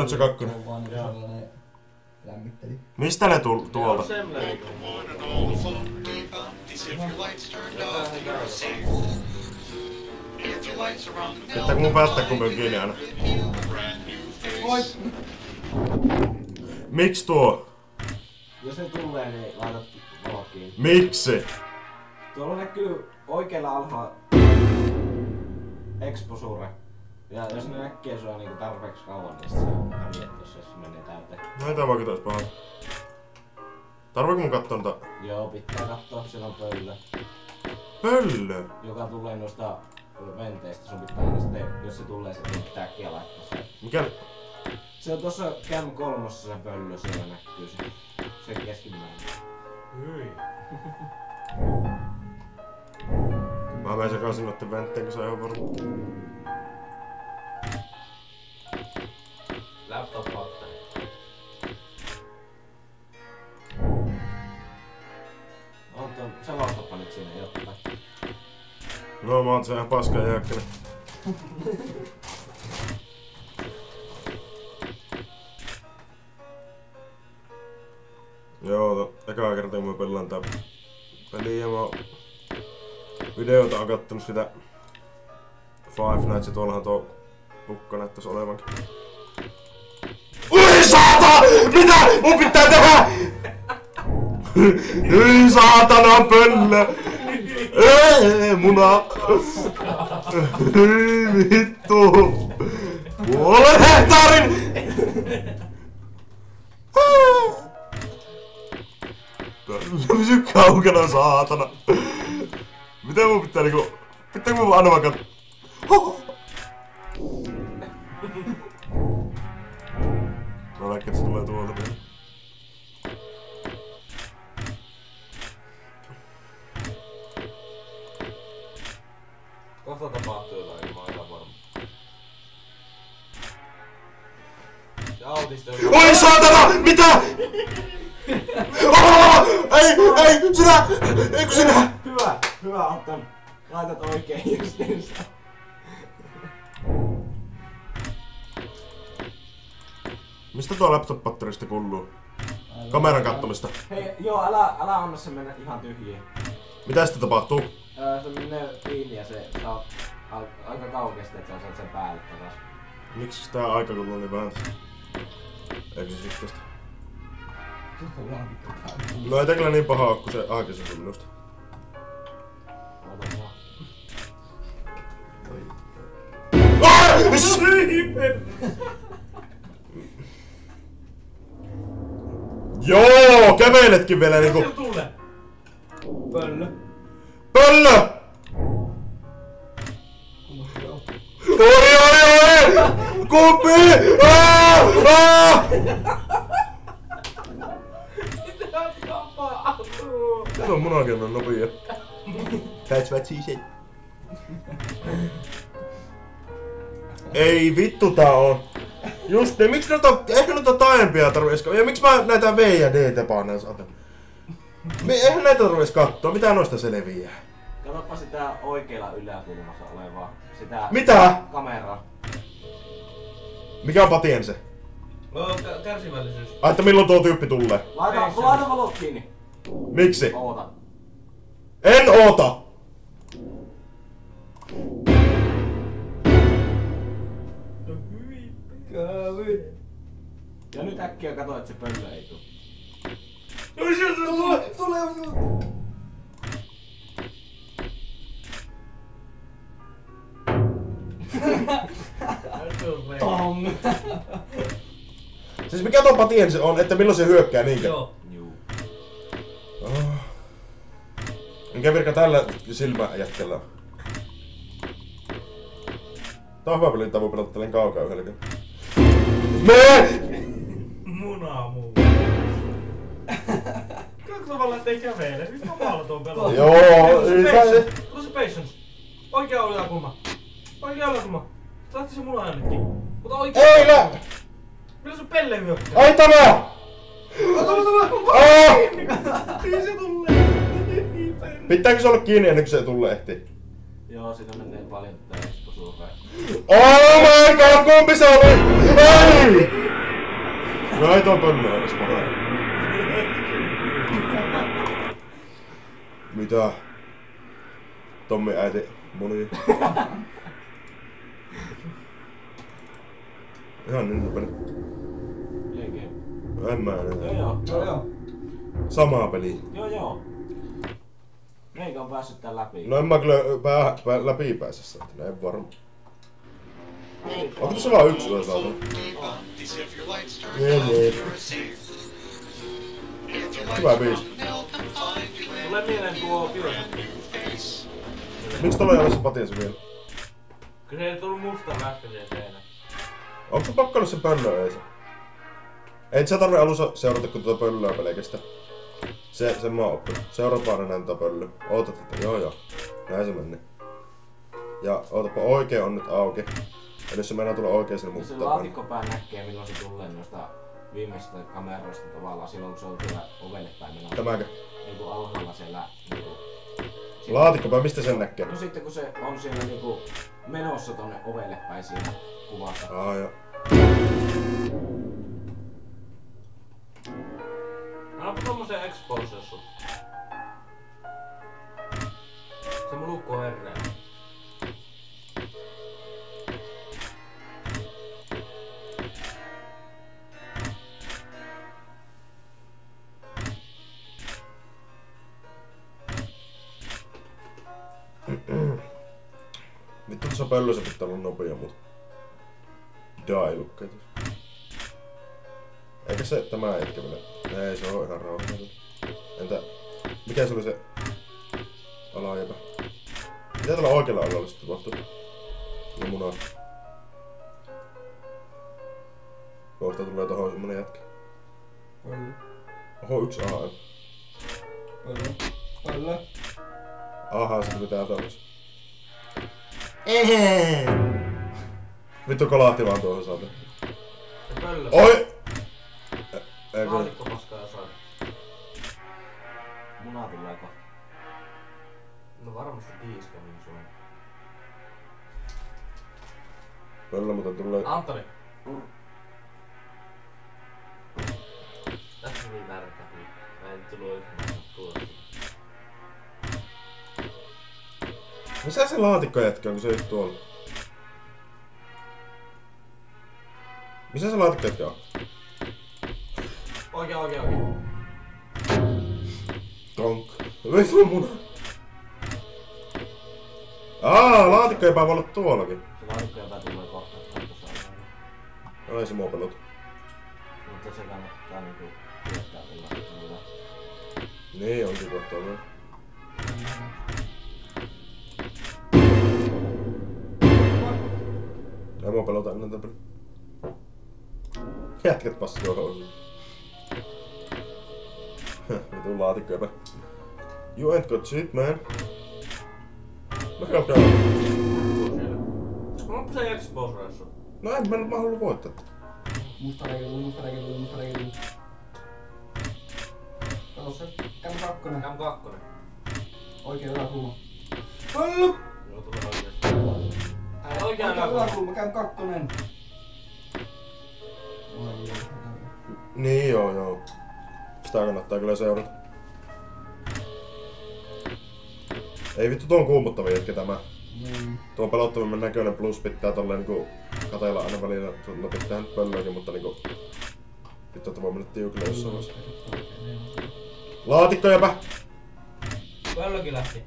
On se kakkonen. Mistä ne tuolta? Pitääkö mun päättää kumpi on kiinni aina? Miksi tuo? Jos ne tulee, niin laitat valot kiinni. Miksi? Tuolla näkyy oikealla alhaalla exposure. Ja jos ne näkee sua niinku tarpeeksi kauan, niin se on häviät, jos se menee täyteen. Näitä vaikka taas pahalta. Tarviiko mun kattoo noita? Joo, pitää kattoo, siellä on pöllö. Pöllö? Joka tulee noista venteistä, sun pitää aina sitten, jos se tulee, se pitää äkkiä laittaa se. Mikä? Se on tossa Cam 3 se pöllö, siellä näkyy se. Se keskimmäinen. Hyi. Mä menen sekaisin noitten ventteen, kun se on ihan varma. Laptop battery. On tuon selostoppa nyt siinä jotain. No mä oon se ihan paska ja jäkkänen. Joo, ekaa kertaa kun mä pelaan tää peliä ja mä oon videota on kattonut sitä Five Nights ja tuollahan tuo ukko näyttäis olevankin. Ui saata! Mitä mun pitää tehdä? Hyi saatana pöllö! Muna! Hyi vittu! Puolen hehtaarin! Pysy kaukana saatana! Miten mun pitää niinku... Pitääkö mun aina vaikka... No näkee, että se tulee tuolta vielä. Kohta tapahtuu jotain, mä oon ihan varma. Se autisti on... Oi saatana! Mitä?! Oh! Ei! Sinä! Eikö sinä? Hyvä Anton. Laitat oikein justiinsa. Mistä tuo laptop-patterista kuuluu? Kameran kattomista. Hei, joo, älä anna se mennä ihan tyhjiin. Mitä sitten tapahtuu? Se menee kiinni ja se saa aika kaukeasti, että sä saat sen päälle takas. Miksi tää aika kuluu niin vähän tästä? Eikö se sit tästä? No ei tekellä niin pahaa oo, kun se aikaisemmin on minusta. Ota vaan. Joo, käveletkin vielä niinku... Mitä siellä tulee? Pöllö. Pöllö! Oi! Kumpi! Mitä tapahtuu? Se on munakin on nopea. That's what she said. Ei vittu tää on. Just ne, miksi eihän noita taempia tarvitse ja miksi mä näitä V ja D tepaan saatan? Eihän näitä tarvitse katsoa, mitä noista selviää? Katsoppa sitä oikealla yläkulmassa olevaa. Sitä Mitä? kameraa. Mikä on patiense? Kärsivällisyys. Ai että milloin tuo tyyppi tulee? Laita valot kiinni. Miksi? Oota. En oota! Ja nyt äkkiä katso, että se pöllö ei tuu. Oi sieltä tulee! Tong! Siis mikä tuo patiense on, että milloin se hyökkää niinkö? Joo. Juu. Mikä virka tällä silmäjätkellä on? Tää on hyvä peli, että voi pelata tälleen kaukaa yhdelläkin. Munaa muu. Kaksi tavalla ettei kävele. Nyt on maalla tuon pelaa. Joo, ei Tuossa patience. Oikea yläkulma. Oikea yläkulma. Lähti se muna jonnekin. Mutta oikea Ei lä! Millä sun pelle hyökkää? Ai tämä! Niin se tulee. Pitääkö se olla kiinni ennen kuin se tulee ehtii? Joo, siinä menee paljon tätä exposureen. Oh my god, kumpi se oli? Ei! No ei tuo pöllö edes pahaa. Mitä? Tommi äiti muni. Ihan niin peli. Eikö? En mä enää. Joo. Samaa peliä. Joo. Meikä on päässyt tän läpi. No en mä kyllä läpi pääse sieltä, en varma. Onko tässä vaan yksi yö saatu? Niin. Hyvä biisi. Tulee mieleen tuo Pyörä. Miksi tuolla ei ole se patiensa vielä? Kyllä se ei tullut musta lähtö siihen seinään. Onko pakko olla se pöllö ei se? Ei sä tarvi alussa seurata kun tuota pöllöä pelkästään. Sen mä oon oppinut. Seuraavana näin tuota pöllöä. Ootat, että joo. Näin se meni. Ja ootapa oikein on nyt auki. Eli jos se mennään tulla oikein sinne Se muuttaa. laatikkopää näkee milloin se tulee noista viimeisistä kameroista tavallaan silloin kun se on siellä ovelle päin menossa. Tämäkö? Niinku alhaalla siellä niinku... Laatikkopää, mistä sen näkee? No sitten kun se on siellä niinku menossa tonne ovelle päin siinä kuvassa. Joo. Annapa tommosen exposure sun. Se mun lukko on herreä. Vittu tuossa pöllössä pitää olla nopea, mut... Dailukkeet. Eikä se tämä hetki vielä? Ei, se on ihan rauhoitettu. Entä... Mikä se oli se... Alajäpä? Mitä tällä oikealla alalla sitten tapahtuu? Ja munaa. Kohta tulee tohon semmonen jätkä. Pöllö. Oho, yksi aha. Pöllö. Aha, se tuli täältä alas. Vittu kolahti vaan tuohon saata. Se pöllö. Oi! Ei kun... Laatikko paskaa ja saa. Muna tulee kohta. No varmasti kiiska niin sun. Pöllö, mutta tulee... Antoni. Tässä on niin tärkeä. Mä en tullut yhtään tuosta. Missä se laatikko jätkä on, kun se ei tuolla? Missä se laatikko jätkä on? Oikein. Tonk. Vittu muna. Laatikko ei voi olla tuollakin. Se laatikkoja tulee kohta. Ai se mua pelot. Mutta se kannattaa niinku tietää millä se tulee. Niin onkin kohtaa vielä. Ei mua pelota ennen tätä peliä. Jätkät paskoo housuun. Vitu laatikkoja. You ain't got shit, man. No help down. Onko se exposure sun? No en mä halua voittaa. Musta reilu. Kato se. Cam 2. Cam 2. Oikein yläkulma. Pöllö! Joo, tulee oikeesti. Oikein yläkulma. Cam 2. Niin joo. Sitä kannattaa kyllä seurata. Ei vittu, tuo on kuumottava jätkä tämä. Tuo on pelottavimman näköinen, plus pitää tolleen niinku katella aina välillä. No pitää nyt pöllöäkin, mutta niinku... Vittu, että voi mennä tiukille jossain vaiheessa. Laatikko jäpä! Pöllökin lähti.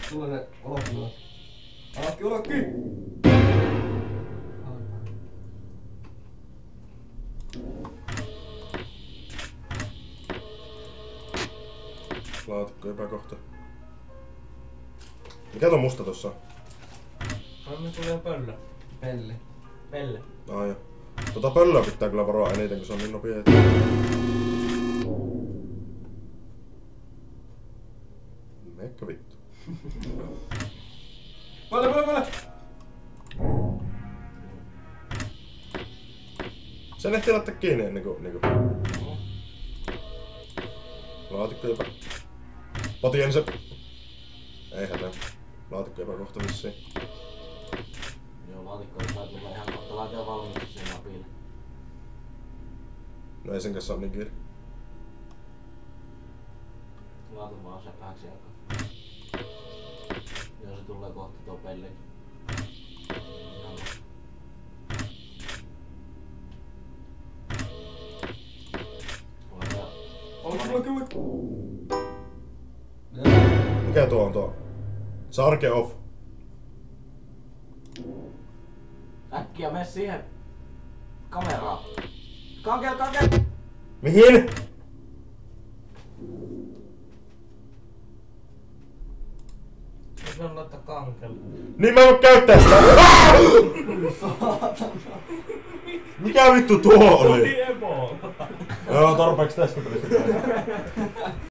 Tulee se olokki. Olokki! Laatikko epäkohta. Mikä tuo musta tossa on? Nyt tulee pöllö. Pelle. Joo. Tota pöllöä pitää kyllä varoa eniten, kun se on niin nopea. Meikkä vittu. Pöllö! Sen ehtii laittaa kiinni ennen kuin... Niinku. Laatikko jopa. Potiensa. Ei hätää. Laatikko epäkohta vissiin. laatikkoon tai tulee ihan kohta laatia valmiiksi sen napille. No ei sen kanssa oo niin kiire. Laatu vaan se vähäksi aikaa. Joo, se tulee kohta tuo peli. Kyllä. Mikä tuo on tuo? Sarke off. Äkkiä mene siihen kameraan. Kankel! Mihin? Se on laittaa kankelle. Niin mä en voi käyttää sitä. Mikä vittu tuo oli? Oli Ebola. Joo, tarpeeksi tästä pelistä.